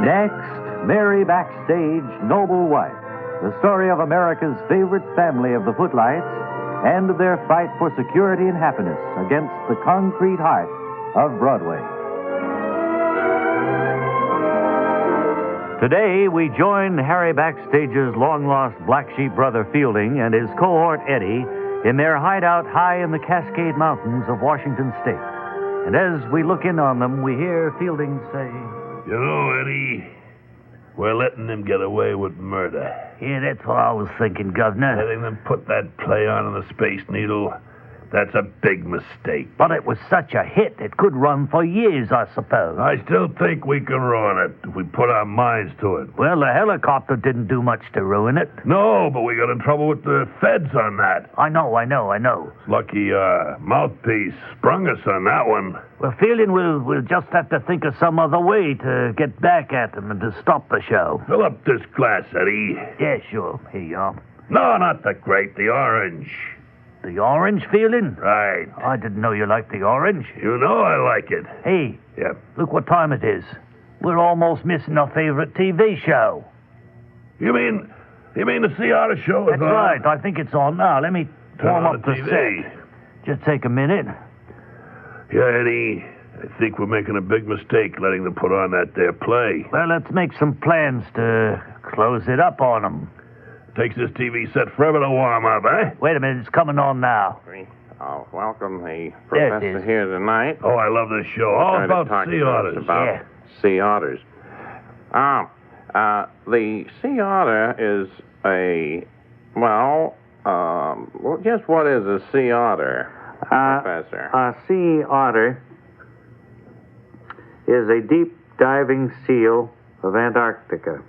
Next, Mary Backstayge, Noble Wife, the story of America's favorite family of the Footlights and their fight for security and happiness against the concrete heart of Broadway. Today, we join Harry Backstage's long-lost black sheep brother Fielding and his cohort Eddie in their hideout high in the Cascade Mountains of Washington State. And as we look in on them, we hear Fielding say, "You know, Eddie, we're letting them get away with murder. Yeah, that's what I was thinking, Governor. Letting them put that play on the Space Needle, that's a big mistake. But it was such a hit, it could run for years, I suppose. I still think we can ruin it if we put our minds to it. Well, the helicopter didn't do much to ruin it. No, but we got in trouble with the feds on that. I know. Lucky mouthpiece sprung us on that one. Well, Fielding, we'll just have to think of some other way to get back at them and to stop the show. Fill up this glass, Eddie. Yeah, sure. Here you are. No, not the grape, the orange. The orange, Fielding? Right. I didn't know you liked the orange. You know I like it. Hey. Yep. Look what time it is. We're almost missing our favorite TV show. You mean the Sea Otter show is That's on? right. I think it's on now. Let me warm on up the the TV. set. Just take a minute. Yeah, Eddie, I think we're making a big mistake letting them put on that there play. Well, let's make some plans to close it up on them. Takes this TV set forever to warm up, eh? Wait a minute. It's coming on now. I'll welcome the There it professor is. here tonight. Oh, I love this show. All Trying to about talk sea to us otters. About sea otters. The sea otter is just what is a sea otter, Professor? A sea otter is a deep diving seal of Antarctica.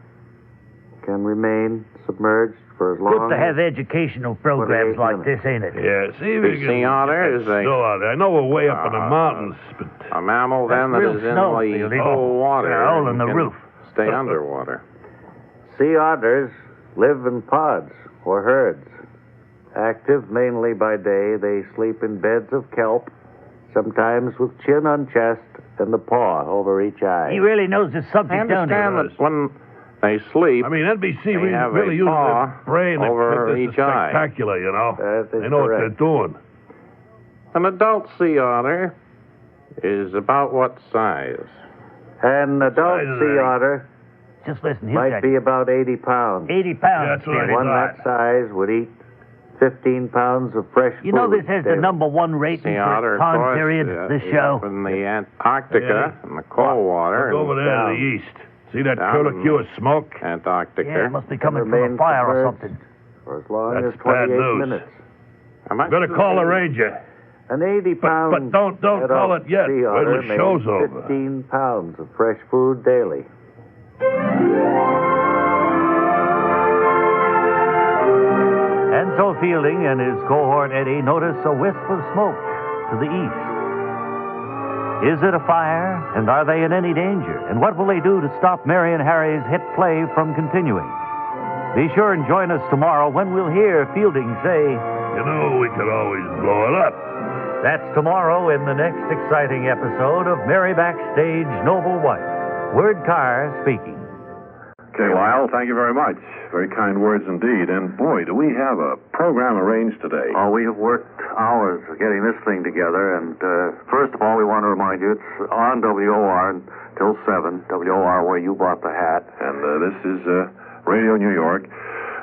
Can remain submerged for as long Good to have as educational programs 28 like minutes. this, ain't it? Yeah, see if The we can sea otter is a- still out there. I know we're way up in the mountains, but A mammal, then, that real is in snow, the Fielding. cold water. Yeah, hole in and the can roof. Stay underwater. Sea otters live in pods or herds. Active mainly by day, they sleep in beds of kelp, sometimes with chin on chest and the paw over each eye. He really knows his I subject, don't he? understand that when they sleep, I mean, NBC They have a really uses paw their brain to over make this each eye. spectacular, you know. That is They know what they're correct. doing. an adult sea otter is about what size? An adult Size of sea that. otter Just listen, he's might got be about 80 pounds. 80 pounds. Yeah, that's what I Fielding. One thought. that size would eat 15 pounds of fresh You know food this has the daily. number one rating Sea for otter, its of time course, period, this is show. up in the Antarctica, Yeah. in the cold water, Look over and there to down the east. See that down curlicue of smoke? Antarctica. Yeah, it must be coming from a Remain fire or submerged something. for as long That's as bad 28 news. minutes. How much Better do call they- a ranger. An 80-pound But don't adult call it yet. sea Wait till otter the show's may eat over. 15 pounds of fresh food daily. And so Fielding and his cohort Eddie notice a wisp of smoke to the east. Is it a fire? And are they in any danger? And what will they do to stop Mary and Harry's hit play from continuing? Be sure and join us tomorrow when we'll hear Fielding say, You know, we could always blow it up. that's tomorrow in the next exciting episode of Mary Backstage, Noble Wife. Word Carr speaking. Okay, Lyle, thank you very much. Very kind words indeed. And boy, do we have a program arranged today. Oh, we have worked hours getting this thing together, and first of all, we want to remind you it's on WOR until 7, WOR where you bought the hat. And this is Radio New York.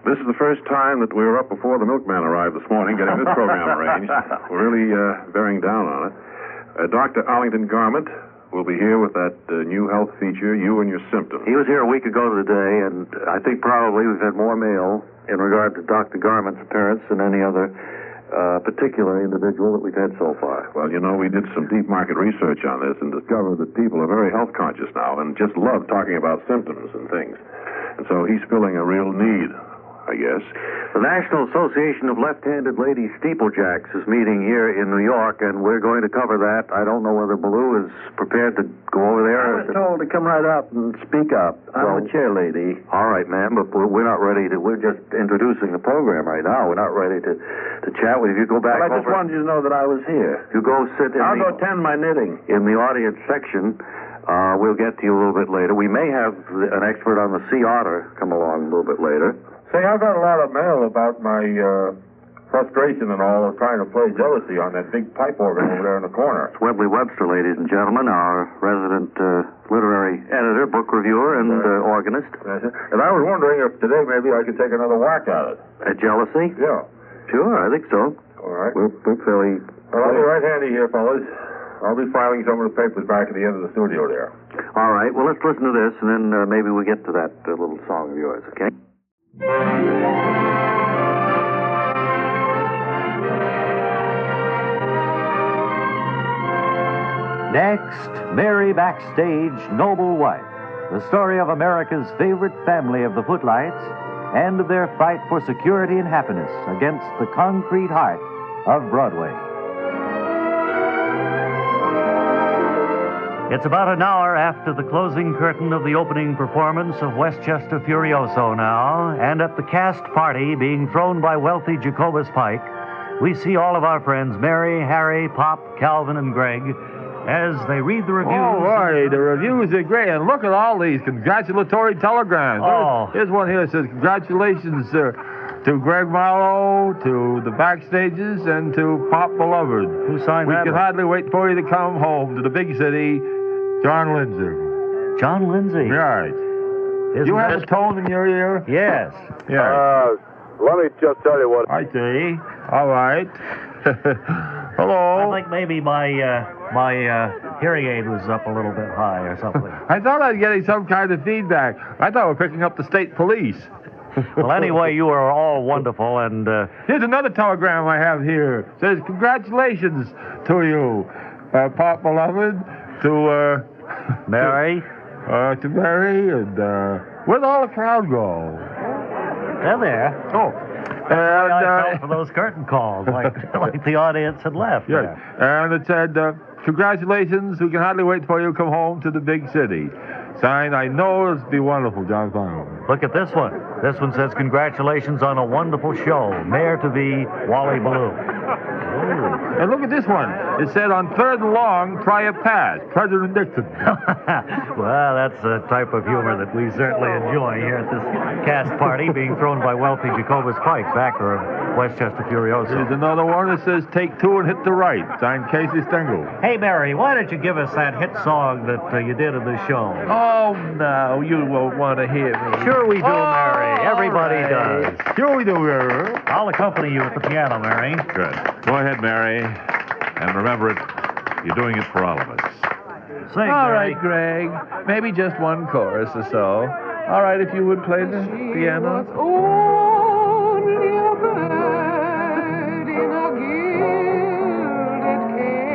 This is the first time that we were up before the milkman arrived this morning getting this program arranged. We're really bearing down on it. Dr. Arlington Garment will be here with that new health feature, You and Your Symptoms. He was here a week ago today, and I think probably we've had more mail in regard to Dr. Garment's appearance than any other particular individual that we've had so far. Well, you know, we did some deep market research on this and discovered that people are very health conscious now and just love talking about symptoms and things. And so he's filling a real need, I guess. The National Association of Left-Handed Ladies Steeplejacks is meeting here in New York, and we're going to cover that. I don't know whether Ballou is prepared to go over there. I was told to come right up and speak up. I'm the chair lady. All right, ma'am, but we're not ready to. We're just introducing the program right now. We're not ready to chat with you. If you go back Well, I just over, wanted you to know that I was here. you go sit in I'll the, go tend my knitting. in the audience section. We'll get to you a little bit later. We may have an expert on the sea otter come along a little bit later. Say, I've got a lot of mail about my frustration and all of trying to play jealousy on that big pipe organ over there in the corner. It's Webley Webster, ladies and gentlemen, our resident literary editor, book reviewer, and organist. And I was wondering if today maybe I could take another whack at it. At jealousy? Yeah. Sure, I think so. All right. We're fairly... Well, I'll be right handy here, fellas. I'll be filing some of the papers back at the end of the studio there. All right, well, let's listen to this, and then maybe we get to that little song of yours, okay? Next, Mary Backstayge, Noble Wife, the story of America's favorite family of the Footlights and of their fight for security and happiness against the concrete heart of Broadway. It's about an hour after the closing curtain of the opening performance of Westchester Furioso now, and at the cast party being thrown by wealthy Jacobus Pike, we see all of our friends, Mary, Harry, Pop, Calvin, and Greg, as they read the reviews. Oh, boy, the reviews are great. And look at all these congratulatory telegrams. Oh. Here's one here that says, congratulations to Greg Marlowe, to the Backstages, and to Pop Beloved. Who signed that? We can hardly wait for you to come home to the big city, John Lindsay. John Lindsay? Right. You have a tone in your ear? Yes. Yeah. Let me just tell you what... I see. All right. Hello. I think maybe my hearing aid was up a little bit high or something. I thought I was getting some kind of feedback. I thought we were picking up the state police. Well, anyway, you are all wonderful, and... Here's another telegram I have here. It says, congratulations to you, Pop Beloved, to... Mary? To Mary, and where'd all the crowd go? They're there. Oh. And I felt for those curtain calls, like the audience had left. Yes. There. And it said, congratulations, we can hardly wait for you to come home to the big city. Signed, I know it'll be wonderful, John Fine. Look at this one. This one says, congratulations on a wonderful show. Mayor-to-be, Wally Ballou. And look at this one. It said, on third and long, try a pass. President Nixon. Well, that's a type of humor that we certainly enjoy here at this cast party being thrown by wealthy Jacobus Pike, backer of Westchester Furioso. There's another one that says, take two and hit the right. Signed, Casey Stengel. Hey, Mary, why don't you give us that hit song that you did in the show? Oh, no, you won't want to hear me. Sure we do, Mary. Everybody does. Sure we do, Mary. I'll accompany you at the piano, Mary. Good. Go ahead, Mary. And remember it, you're doing it for all of us. Sing, All Mary. right, Greg. Maybe just one chorus or so. All right, if you would play the piano. Only a bird in a gilded cage.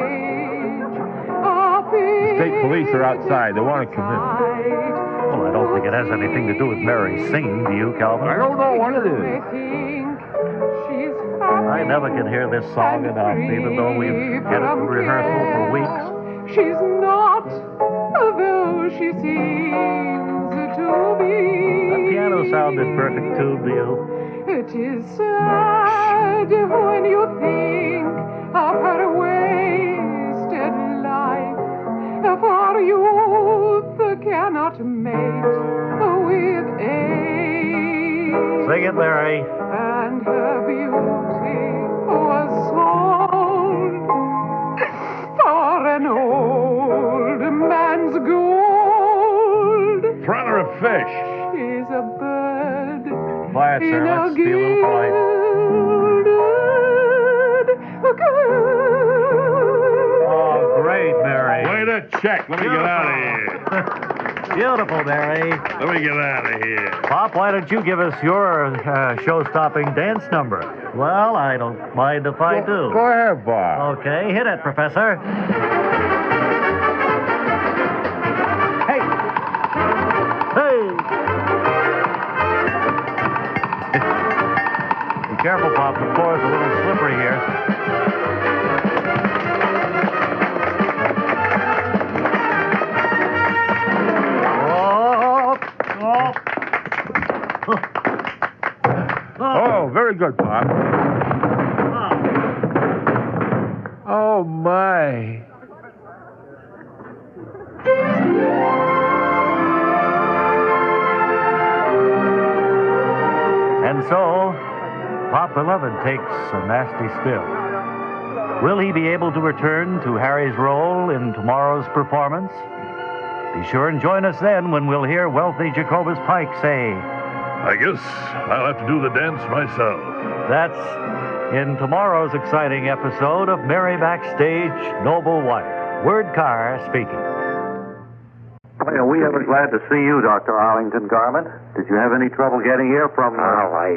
State police are outside. They want to come in. Well, I don't think it has anything to do with Mary singing, do you, Calvin? I don't know what it is. I never can hear this song enough, even though we've had it in rehearsal for weeks. She's not, though she seems to be. The piano sounded perfect tune to you. It is sad when you think of her wasted life. For youth cannot mate with age. Sing it, Mary. And her beauty was sold for an old man's gold. Front her a fish. She's a bird. Quiet, sir. Let's be a little polite. Oh, great, Mary. Wait a check. Let me get out of here. Beautiful, Mary. Let me get out of here. Pop, why don't you give us your show-stopping dance number? Well, I don't mind if I do. Go ahead, Bob. Okay, hit it, Professor. Hey! Hey! Be careful, Pop. The floor is a little slippery here. Oh, very good, Pop. Oh, my. Pop Beloved takes a nasty spill. Will he be able to return to Harry's role in tomorrow's performance? Be sure and join us then when we'll hear wealthy Jacobus Pike say, I guess I'll have to do the dance myself. That's in tomorrow's exciting episode of Mary Backstage, Noble Wife. Word Carr speaking. Well, we are glad to see you, Dr. Arlington Garment. Did you have any trouble getting here from I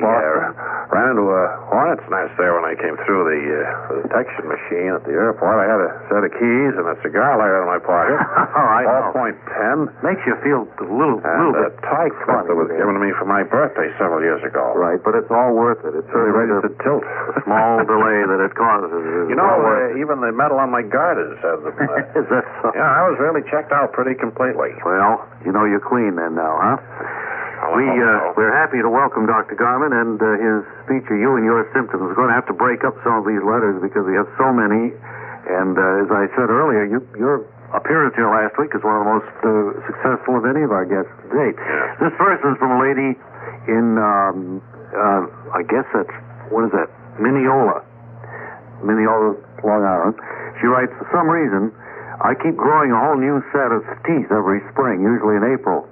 ran into a hornet's nest there when I came through the detection machine at the airport. I had a set of keys and a cigar lighter in my pocket. All right. Ballpoint pen. Makes you feel a little And bit a tie clip that was given to me for my birthday several years ago. Right, but it's all worth it. It's Really ready to tilt. the small delay that it causes. You know, even the metal on my garters has the... Is that so? Yeah, I was really checked out pretty completely. Well, you know you're clean then now, huh? We're happy to welcome Dr. Garman and his feature, You and Your Symptoms. We're going to have to break up some of these letters because we have so many. And as I said earlier, your appearance here last week is one of the most successful of any of our guests to date. Yeah. This first one's from a lady in, I guess that's, what is that? Mineola, Long Island. She writes, for some reason, I keep growing a whole new set of teeth every spring, usually in April.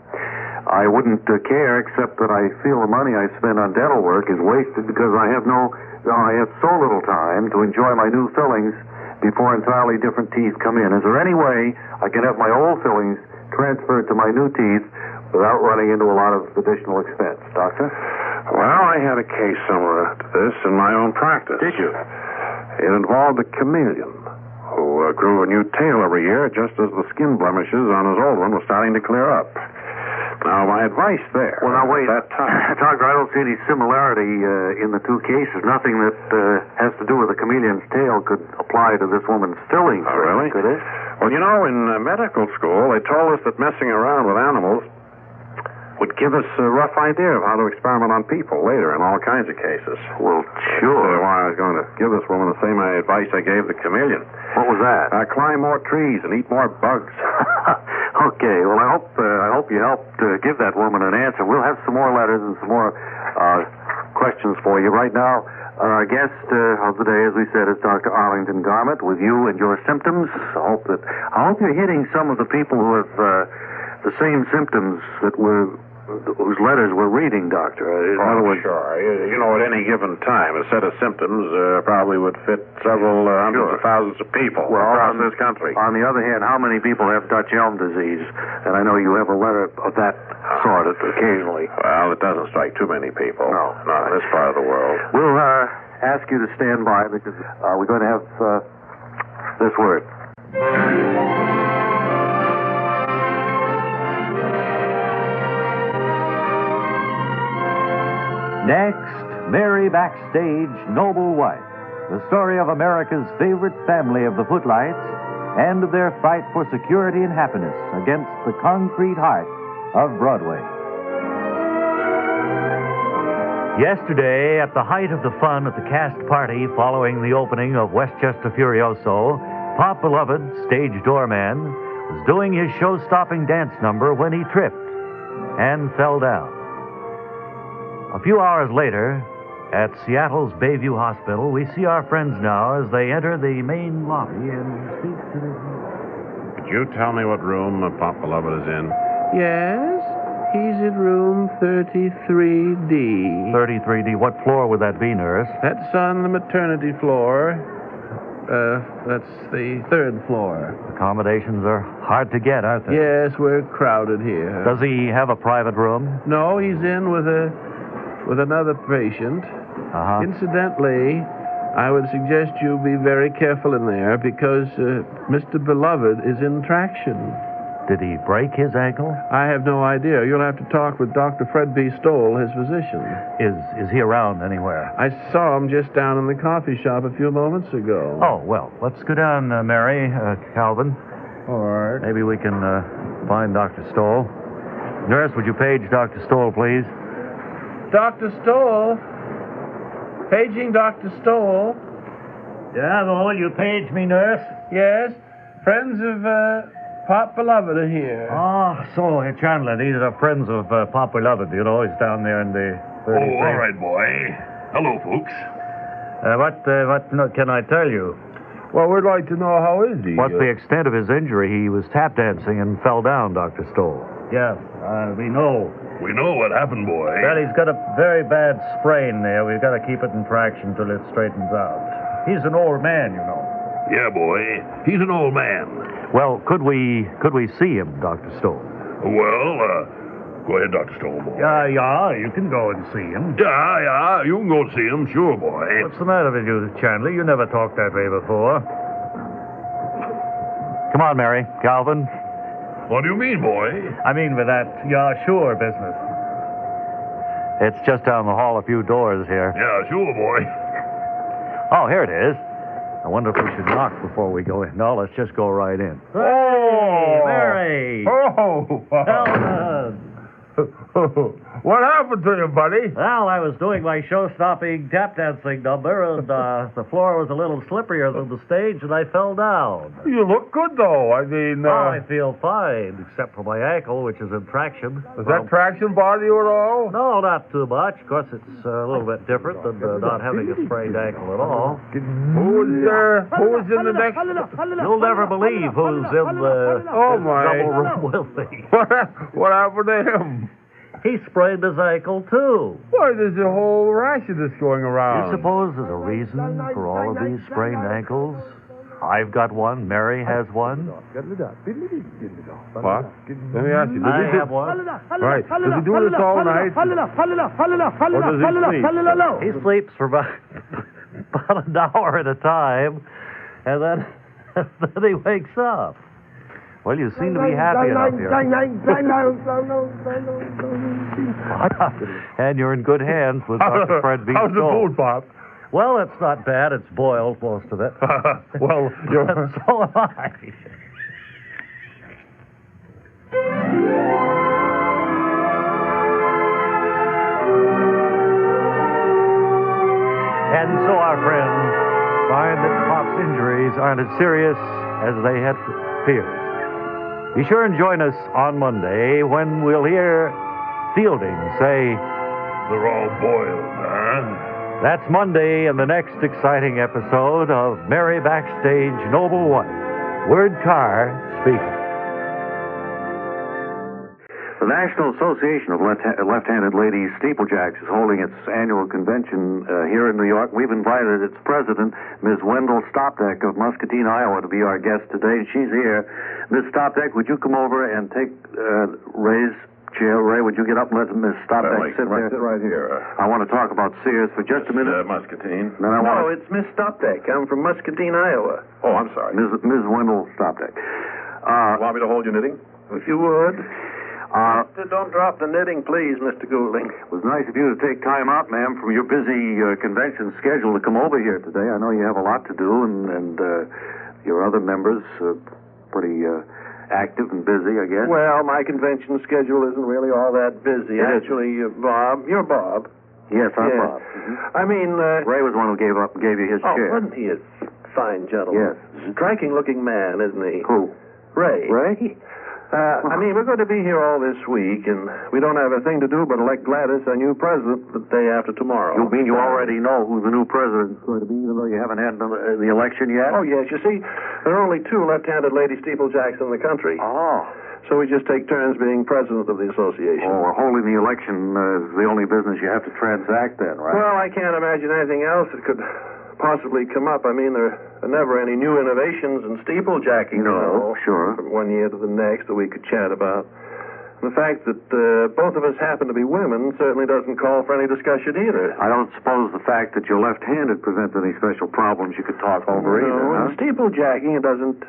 I wouldn't care, except that I feel the money I spend on dental work is wasted because I have so little time to enjoy my new fillings before entirely different teeth come in. Is there any way I can have my old fillings transferred to my new teeth without running into a lot of additional expense, Doctor? Well, I had a case similar to this in my own practice. Did you? It involved a chameleon who grew a new tail every year just as the skin blemishes on his old one were starting to clear up. Now, my advice there... Well, now, wait. At that time... Doctor, I don't see any similarity in the two cases. Nothing that has to do with the chameleon's tail could apply to this woman's fillings. Oh, really? Could it? Well, you know, in medical school, they told us that messing around with animals would give us a rough idea of how to experiment on people later in all kinds of cases. Well, sure. That's why I was going to give this woman the same advice I gave the chameleon. What was that? Climb more trees and eat more bugs. Okay, well, I hope you helped give that woman an answer. We'll have some more letters and some more questions for you. Right now, our guest of the day, as we said, is Dr. Arlington Garment with You and Your Symptoms. I hope you're hitting some of the people who have the same symptoms whose letters we're reading, Doctor. In other words, sure. You know, at any given time, a set of symptoms probably would fit several hundreds of thousands of people across this country. On the other hand, how many people have Dutch elm disease? And I know you have a letter of that sort occasionally. Well, it doesn't strike too many people. No. Not in this part of the world. We'll ask you to stand by because we're going to have this word. Next, Mary Backstage, Noble Wife, the story of America's favorite family of the Footlights and their fight for security and happiness against the concrete heart of Broadway. Yesterday, at the height of the fun at the cast party following the opening of Westchester Furioso, Pop Beloved, stage doorman, was doing his show-stopping dance number when he tripped and fell down. A few hours later, at Seattle's Bayview Hospital, we see our friends now as they enter the main lobby and speak to the... Could you tell me what room Pop Beloved is in? Yes, he's in room 33D. 33D. What floor would that be, nurse? That's on the maternity floor. That's the third floor. Accommodations are hard to get, aren't they? Yes, we're crowded here. Does he have a private room? No, he's in with another patient. Uh-huh. Incidentally, I would suggest you be very careful in there because Mr. Beloved is in traction. Did he break his ankle? I have no idea. You'll have to talk with Dr. Fred B. Stoll, his physician. Is he around anywhere? I saw him just down in the coffee shop a few moments ago. Oh, well, let's go down, Mary, Calvin. All right. Maybe we can find Dr. Stoll. Nurse, would you page Dr. Stoll, please? Dr. Stoll? Paging Dr. Stoll? Yeah, well, you page me, nurse? Yes. Friends of Pop Beloved are here. Oh, so, Chandler, these are friends of Pop Beloved. You know, he's down there in the... Oh, all right, boy. Hello, folks. What can I tell you? Well, we'd like to know how is he? What's the extent of his injury? He was tap dancing and fell down, Dr. Stoll. Yes, we know. We know what happened, boy. Well, he's got a very bad sprain there. We've got to keep it in traction till it straightens out. He's an old man, you know. Yeah, boy. He's an old man. Well, could we see him, Dr. Stoll? Well, go ahead, Dr. Stoll, boy. Yeah, you can go and see him. Yeah, you can go see him, sure, boy. What's the matter with you, Chandler? You never talked that way before. Come on, Mary. Calvin. What do you mean, boy? I mean with that sure business. It's just down the hall a few doors here. Yeah, sure, boy. Oh, here it is. I wonder if we should knock before we go in. No, let's just go right in. Hey, Mary! Oh! What happened to you, buddy? Well, I was doing my show-stopping tap dancing number, and the floor was a little slipperier than the stage, and I fell down. You look good, though. I mean... I feel fine, except for my ankle, which is in traction. Does that traction bother you at all? No, not too much. Of course, it's a little bit different than not having a sprained ankle at all. Who's in the next... You'll never believe who's in the double room with me. What happened to him? He sprained his ankle, too. Why, there's a whole rash of this going around. You suppose there's a reason for all of these sprained ankles? I've got one. Mary has one. What? Let me ask you. I have one. Right. Does he do this all night? Or does he sleep? He sleeps for about an hour at a time, and then he wakes up. Well, you seem to be happy enough here. And you're in good hands with Dr. Fred B. How's the food, Pop? Well, it's not bad. It's boiled, most of it. Well, so am I. And so our friends find that Pop's injuries aren't as serious as they had feared. Be sure and join us on Monday when we'll hear Fielding say, "They're all boiled, huh?" That's Monday in the next exciting episode of Mary Backstayge Noble Wife. Word Carr speaking. The National Association of Left-Handed Ladies Steeplejacks is holding its annual convention here in New York. We've invited its president, Ms. Wendell Stopdeck of Muscatine, Iowa, to be our guest today. She's here. Ms. Stopdeck, would you come over and take Ray's chair? Ray, would you get up and let Ms. Stopdeck sit there? Sit right here. I want to talk about Sears for just a minute. Muscatine. Then I want it's Miss Stopdeck. I'm from Muscatine, Iowa. Oh, I'm sorry. Ms. Wendell Stopdeck. You want me to hold your knitting? If you would. Don't drop the knitting, please, Mr. Goulding. It was nice of you to take time out, ma'am, from your busy convention schedule to come over here today. I know you have a lot to do, and your other members are pretty active and busy, I guess. Well, my convention schedule isn't really all that busy. Actually, Bob, you're Bob. Yes, I'm Bob. Mm-hmm. I mean... Ray was the one who gave you his chair. Wasn't he a fine gentleman? Yes. Striking-looking man, isn't he? Who? Ray. Ray? I mean, we're going to be here all this week, and we don't have a thing to do but elect Gladys our new president the day after tomorrow. You mean you already know who the new president is going to be, even though you haven't had the election yet? Oh, yes. You see, there are only 2 left-handed lady steeplejacks in the country. Oh. So we just take turns being president of the association. Oh, well, holding the election is the only business you have to transact then, right? Well, I can't imagine anything else that could possibly come up. I mean, there are never any new innovations in steeplejacking, No, sure. From one year to the next that we could chat about. The fact that both of us happen to be women certainly doesn't call for any discussion either. I don't suppose the fact that you're left-handed presents any special problems you could talk over either, huh? In steeplejacking, it doesn't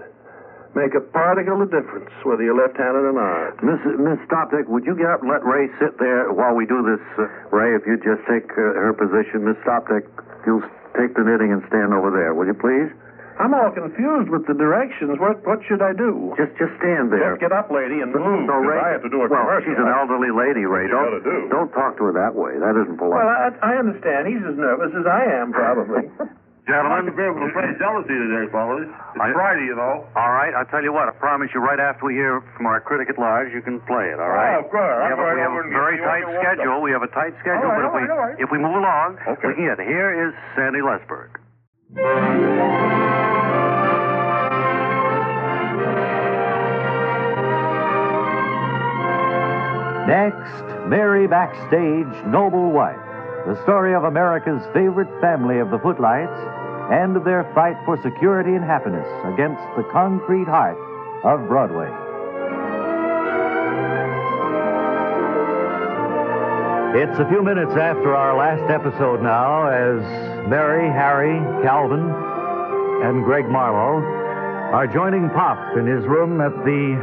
make a particle of difference whether you're left-handed or not. Miss Stopdeck, would you get up and let Ray sit there while we do this? Ray, if you'd just take her position. Miss Stopdeck, you'll take the knitting and stand over there, will you please? I'm all confused with the directions. What should I do? Just stand there. Just get up, lady, and move. No, Ray, I have to do it well, first. she's an elderly lady, Ray. Don't talk to her that way. That isn't polite. Well, I understand. He's as nervous as I am, probably. Gentlemen, be able to play jealousy today, fellas. It's Friday, you know. All right, I'll tell you what. I promise you right after we hear from our critic at large, you can play it, all right? Oh, of course. We have a very tight tight schedule. We have a tight schedule, All but right. if we move along, Okay. we can get. Here is Sandy Lesberg. Next, Mary Backstayge, Noble Wife, the story of America's favorite family of the Footlights and of their fight for security and happiness against the concrete heart of Broadway. It's a few minutes after our last episode now as Mary, Harry, Calvin, and Greg Marlowe are joining Pop in his room at the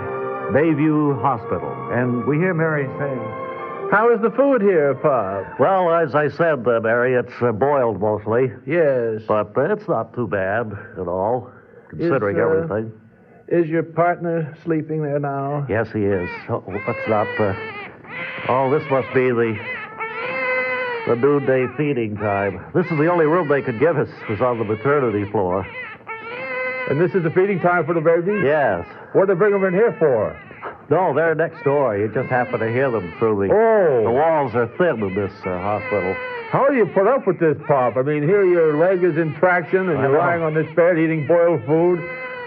Bayview Hospital. And we hear Mary say, How is the food here, Pop? Well, as I said, Mary, it's boiled mostly. Yes. But it's not too bad at all, considering everything. Is your partner sleeping there now? Yes, he is. Oh, let's not... Oh, this must be the noonday feeding time. This is the only room they could give us. It was on the maternity floor. And this is the feeding time for the babies? Yes. What did they bring them in here for? No, they're next door. You just happen to hear them through the... Oh. The walls are thin in this hospital. How do you put up with this, Pop? I mean, here your leg is in traction and you're lying on this bed eating boiled food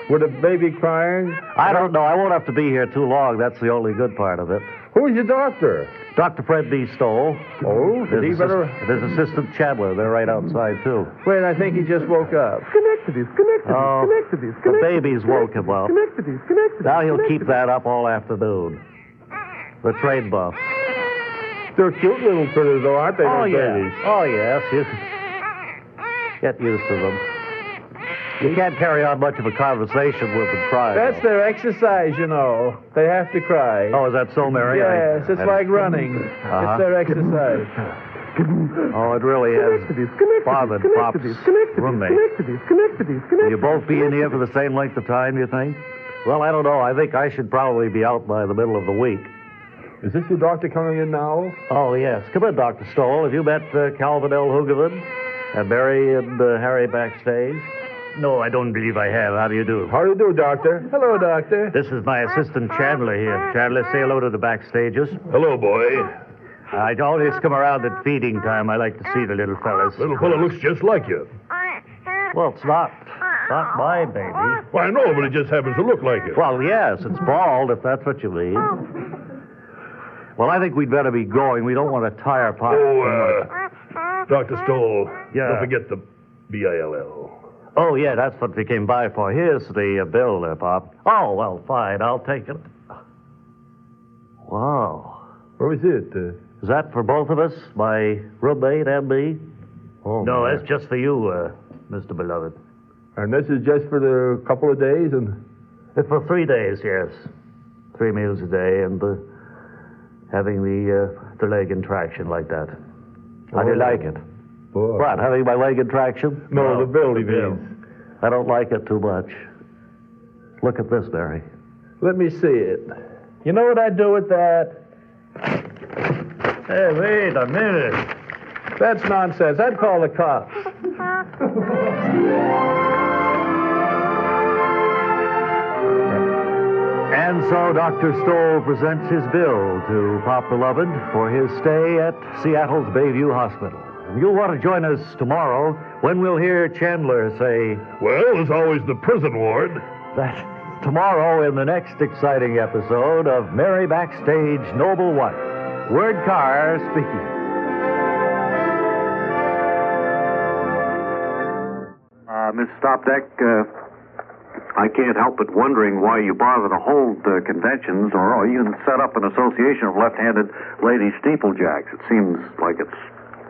with a baby crying. I don't know. I won't have to be here too long. That's the only good part of it. Who's your doctor? Dr. Fred B. Stoll. Oh, did he better... His assistant Chandler. They're right outside, too. Wait, I think he just woke up. The babies woke him up. Now he'll keep that up all afternoon. The train buff. They're cute little critters, though, aren't they, those babies? Oh, yes. You get used to them. You can't carry on much of a conversation with them crying. That's their exercise, you know. They have to cry. Oh, is that so, Mary? Yes, it's like running. It's their exercise. Oh, it really has bothered Pop's roommate. Will you both be in here for the same length of time, you think? Well, I don't know. I think I should probably be out by the middle of the week. Is this your doctor coming in now? Oh, yes. Come in, Dr. Stoll. Have you met Calvin L. Hoogerman and Mary and Harry Backstage? No, I don't believe I have. How do you do? How do you do, Doctor? Hello, Doctor. This is my assistant Chandler here. Chandler, say hello to the Backstages. Hello, boy. I always come around at feeding time. I like to see the little fellas. Little fella looks just like you. Well, it's not my baby. Well, I know, but it just happens to look like it. Well, yes, it's bald, if that's what you mean. Well, I think we'd better be going. We don't want to tire Pop. Dr. Stoll. Yeah. Don't forget the B-I-L-L. Oh, yeah, that's what we came by for. Here's the bill there, Pop. Oh, well, fine. I'll take it. Wow. What was it? Is that for both of us, my roommate and me? Oh, no, man. that's just for you, Mr. Beloved. And this is just for the couple of days? And It's for 3 days, yes. 3 meals a day and having the leg in traction like that. How do you like it? Boy. What, having my leg in traction? No, the bill, he means. I don't like it too much. Look at this, Mary. Let me see it. You know what I'd do with that? Hey, wait a minute. That's nonsense. I'd call the cops. And so Dr. Stoll presents his bill to Pop Beloved for his stay at Seattle's Bayview Hospital. You'll want to join us tomorrow when we'll hear Chandler say, Well, there's always the prison ward. That's tomorrow in the next exciting episode of Mary Backstage, Noble Wife. Word Carr speaking. Miss Stopdeck, I can't help but wondering why you bother to hold conventions or even set up an association of left-handed lady steeplejacks. It seems like it's,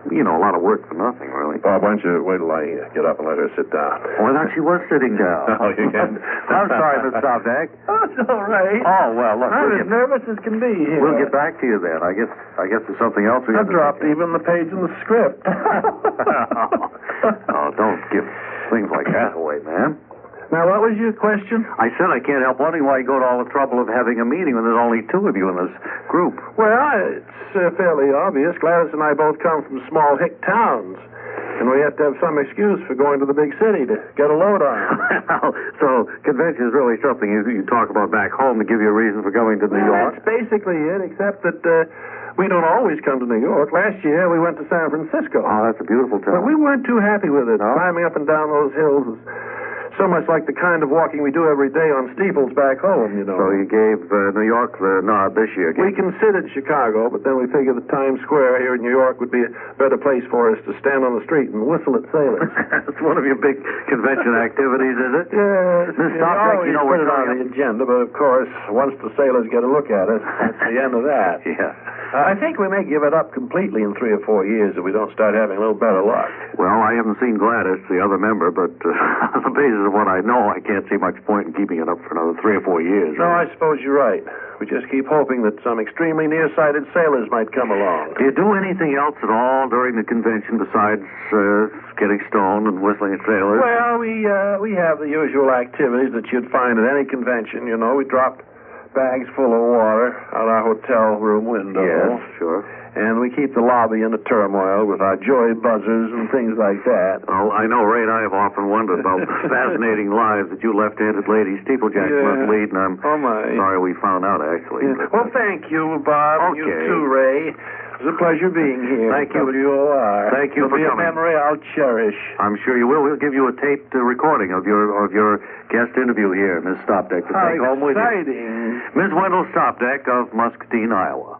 a lot of work for nothing, really. Bob, why don't you wait till I get up and let her sit down? Oh, I thought she was sitting down. No, you can't. I'm sorry, Miss Stopdeck. Oh, it's all right. Oh, well, look. I'm as nervous as can be here. We'll get back to you then. I guess there's something else we I have to dropped take even the page in the script. Oh, don't give things like that away, man. Now, what was your question? I said I can't help wondering why you go to all the trouble of having a meeting when there's only 2 of you in this group. Well, it's fairly obvious. Gladys and I both come from small hick towns. And we have to have some excuse for going to the big city to get a load on. So convention is really something you talk about back home to give you a reason for coming to New York? That's basically it, except that we don't always come to New York. Last year, we went to San Francisco. Oh, that's a beautiful town. But we weren't too happy with it. Climbing up and down those hills was so much like the kind of walking we do every day on steeples back home, you know. So you gave New York the nod this year. We considered Chicago, but then we figured that Times Square here in New York would be a better place for us to stand on the street and whistle at sailors. That's one of your big convention activities, is it? Yes. Miss Stopdeck, you know we're we're on the agenda, but of course, once the sailors get a look at us, that's the end of that. Yeah. I think we may give it up completely in 3 or 4 years if we don't start having a little better luck. Well, I haven't seen Gladys, the other member, but on the basis of what I know, I can't see much point in keeping it up for another 3 or 4 years. No, I suppose you're right. We just keep hoping that some extremely nearsighted sailors might come along. Do you do anything else at all during the convention besides getting stoned and whistling at sailors? Well, we have the usual activities that you'd find at any convention. You know, we dropped bags full of water out our hotel room window. Yes, sure. And we keep the lobby in a turmoil with our joy buzzers and things like that. Oh, I know, Ray, and I have often wondered about the fascinating lives that you left-handed lady Steeplejack must lead, and I'm sorry we found out, actually. Yeah. Well, thank you, Bob. Okay. You too, Ray. It was a pleasure being here. Thank you. WOR. Thank you for coming. coming. A memory I'll cherish. I'm sure you will. We'll give you a taped recording of your guest interview here, Miss Stopdeck, to take home with you. Exciting. Ms. Wendell Stopdeck of Muscatine, Iowa.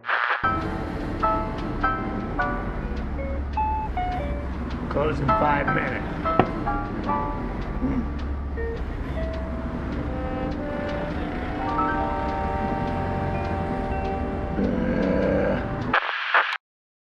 Close in 5 minutes.